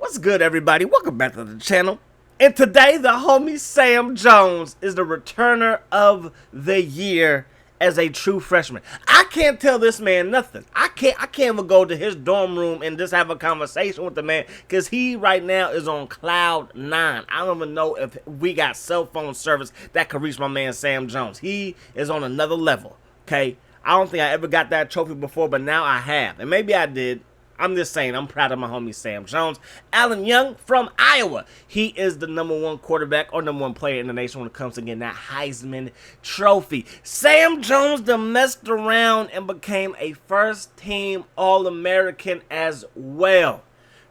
What's good, everybody? Welcome back to the channel. And today, the homie Sam Jones is the returner of the year as a true freshman. I can't tell this man nothing. I can't even go to his dorm room and just have a conversation with the man because he right now is on cloud 9. I don't even know if we got cell phone service that could reach my man Sam Jones. He is on another level, okay? I don't think I ever got that trophy before, but now I have. And maybe I did. I'm just saying, I'm proud of my homie Sam Jones. Allen Young from Iowa. He is the #1 quarterback or #1 player in the nation when it comes to getting that Heisman Trophy. Sam Jones done messed around and became a first-team All-American as well.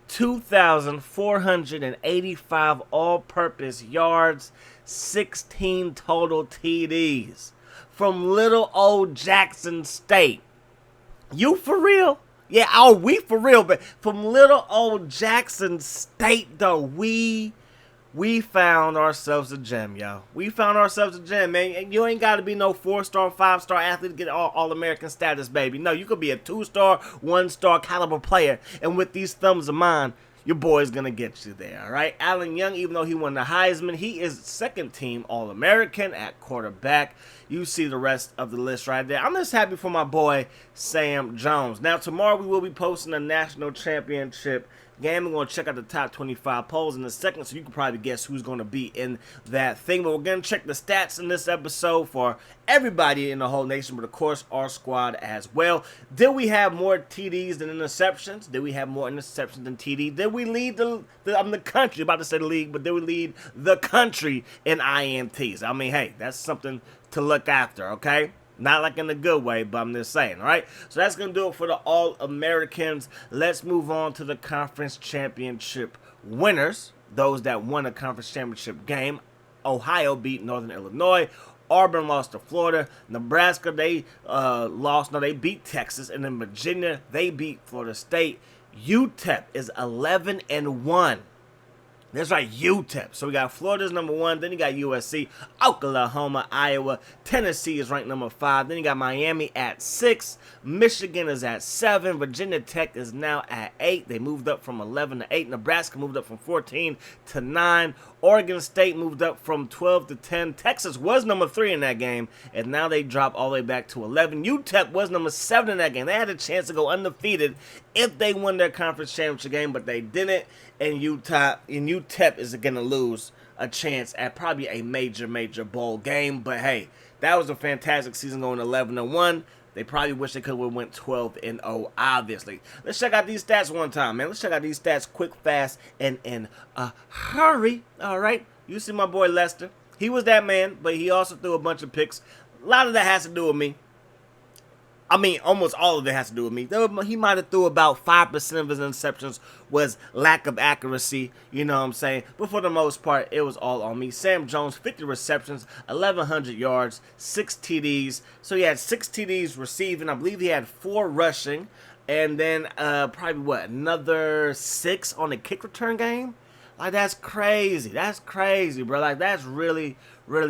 2,485 all-purpose yards, 16 total TDs. From little old Jackson State. You for real? Yeah, we for real, but from little old Jackson State, though, we found ourselves a gem, yo. We found ourselves a gem, man. You ain't got to be no 4-star, 5-star athlete to get all-American status, baby. No, you could be a 2-star, 1-star caliber player, and with these thumbs of mine, your boy's going to get you there, all right? Allen Young, even though he won the Heisman, he is second-team All-American at quarterback. You see the rest of the list right there. I'm just happy for my boy, Sam Jones. Now, tomorrow we will be posting a national championship game. We're going to check out the top 25 polls in a second, so you can probably guess who's going to be in that thing. But we're going to check the stats in this episode for everybody in the whole nation, but of course our squad as well. Did we have more TDs than interceptions? Did we have more interceptions than TD? Did we lead the country, about to say the league, but did we lead the country in INTs? I mean, hey, that's something to look after, okay? Not like in a good way, but I'm just saying, all right? So that's going to do it for the All-Americans. Let's move on to the conference championship winners, those that won a conference championship game. Ohio beat Northern Illinois. Auburn lost to Florida. Nebraska, they beat Texas. And then Virginia, they beat Florida State. UTEP is 11-1. That's right, UTEP. So we got Florida's #1. Then you got USC, Oklahoma, Iowa. Tennessee is ranked #5. Then you got Miami at 6. Michigan is at 7. Virginia Tech is now at 8. They moved up from 11 to 8. Nebraska moved up from 14 to 9. Oregon State moved up from 12 to 10. Texas was #3 in that game, and now they dropped all the way back to 11. UTEP was #7 in that game. They had a chance to go undefeated if they won their conference championship game, but they didn't. And UTEP is going to lose a chance at probably a major bowl game. But hey, that was a fantastic season going 11-1. They probably wish they could have went 12-0, obviously. Let's check out these stats one time, man. Let's check out these stats quick, fast, and in a hurry. All right. You see my boy Lester. He was that man, but he also threw a bunch of picks. A lot of that has to do with me. I mean, almost all of it has to do with me. He might have threw about 5% of his interceptions was lack of accuracy, you know what I'm saying? But for the most part, it was all on me. Sam Jones, 50 receptions, 1,100 yards, 6 TDs. So he had 6 TDs receiving. I believe he had 4 rushing. And then probably, another 6 on the kick return game? Like, that's crazy. That's crazy, bro. Like, that's really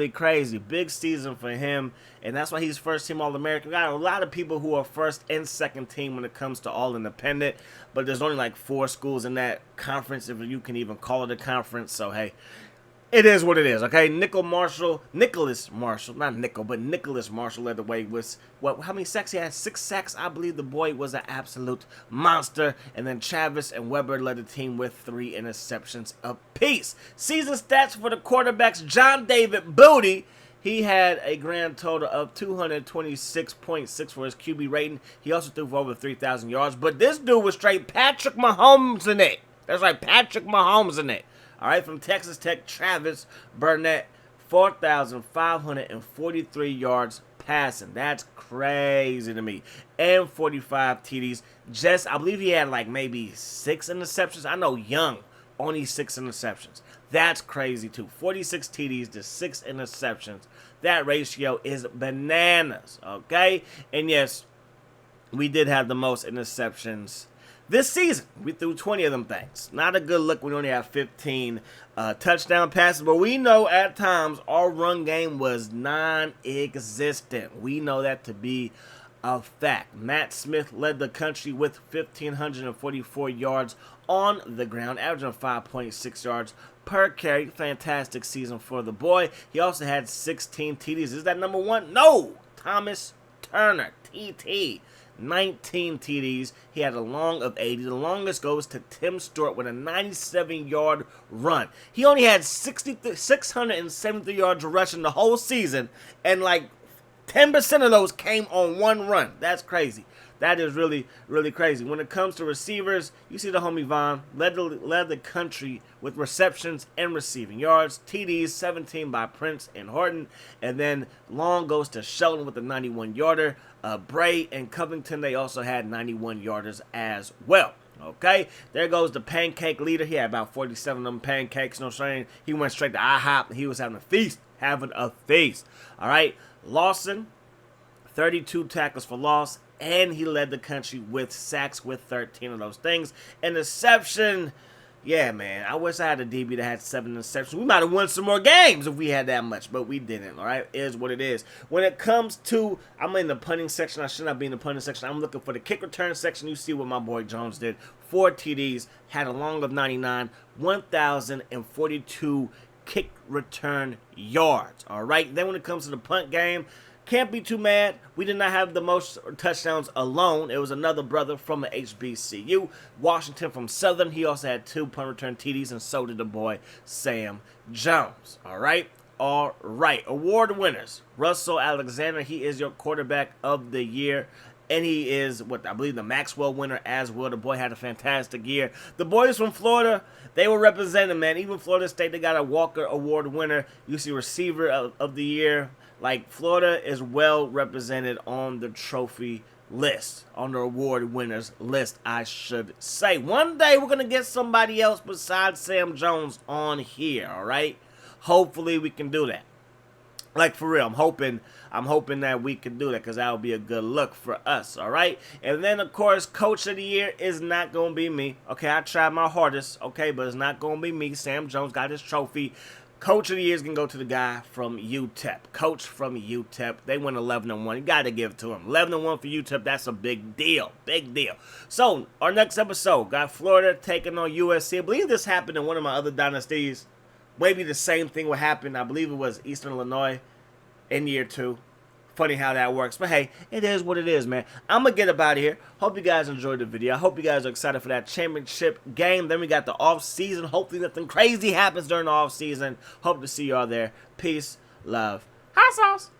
crazy. Big season for him, and that's why he's first-team All-American. We got a lot of people who are first and second team when it comes to All-Independent, but there's only like 4 schools in that conference, if you can even call it a conference. So, hey, it is what it is, okay? Nicholas Marshall led the way with, how many sacks he had? 6 sacks. I believe the boy was an absolute monster. And then Travis and Weber led the team with 3 interceptions apiece. Season stats for the quarterbacks. John David Booty, he had a grand total of 226.6 for his QB rating. He also threw for over 3,000 yards. But this dude was straight Patrick Mahomes in it. That's right, Patrick Mahomes in it. All right, from Texas Tech, Travis Burnett, 4,543 yards passing. That's crazy to me. And 45 TDs. I believe he had like maybe 6 interceptions. I know Young, only 6 interceptions. That's crazy too. 46 TDs to 6 interceptions. That ratio is bananas, okay? And yes, we did have the most interceptions this season. We threw 20 of them things. Not a good look. We only have 15 touchdown passes, but we know at times our run game was non-existent. We know that to be a fact. Matt Smith led the country with 1,544 yards on the ground, averaging 5.6 yards per carry. Fantastic season for the boy. He also had 16 TDs. Is that number one? No! Thomas Turner, TT. 19 TDs. He had a long of 80. The longest goes to Tim Stewart with a 97-yard run. He only had 673 yards rushing the whole season, and like 10% of those came on one run. That's crazy. That is really, really crazy. When it comes to receivers, you see the homie Vaughn led the country with receptions and receiving yards. TDs, 17 by Prince and Horton. And then long goes to Shelton with a 91-yarder. Bray and Covington, they also had 91-yarders as well. Okay, there goes the pancake leader. He had about 47 of them pancakes. No saying. He went straight to IHOP. He was having a feast. All right, Lawson, 32 tackles for loss. And he led the country with sacks with 13 of those things. Interception, yeah, man. I wish I had a DB that had 7 interceptions. We might have won some more games if we had that much, but we didn't, all right? It is what it is. When it comes to, I'm in the punting section. I should not be in the punting section. I'm looking for the kick return section. You see what my boy Jones did. 4 TDs, had a long of 99, 1,042 kick return yards, all right? Then when it comes to the punt game, can't be too mad. We did not have the most touchdowns alone. It was another brother from the HBCU. Washington from Southern. He also had 2 punt return TDs, and so did the boy Sam Jones. All right? All right. Award winners. Russell Alexander. He is your quarterback of the year. And he is, I believe, the Maxwell winner as well. The boy had a fantastic year. The boys from Florida, they were represented, man. Even Florida State, they got a Walker Award winner. You see receiver of the year. Like, Florida is well represented on the trophy list, on the award winners list, I should say. One day, we're going to get somebody else besides Sam Jones on here, all right? Hopefully, we can do that. Like, for real, I'm hoping that we can do that, because that would be a good look for us, all right? And then, of course, Coach of the Year is not going to be me. Okay, I tried my hardest, okay, but it's not going to be me. Sam Jones got his trophy. Coach of the Year is going to go to the guy from UTEP. Coach from UTEP. They went 11-1. You got to give it to him. 11-1 for UTEP. That's a big deal. Big deal. So, our next episode got Florida taking on USC. I believe this happened in one of my other dynasties. Maybe the same thing would happen. I believe it was Eastern Illinois in year 2. Funny how that works. But hey, it is what it is, man. I'm going to get up out of here. Hope you guys enjoyed the video. I hope you guys are excited for that championship game. Then we got the off season. Hopefully nothing crazy happens during the off season. Hope to see y'all there. Peace, love, hot sauce.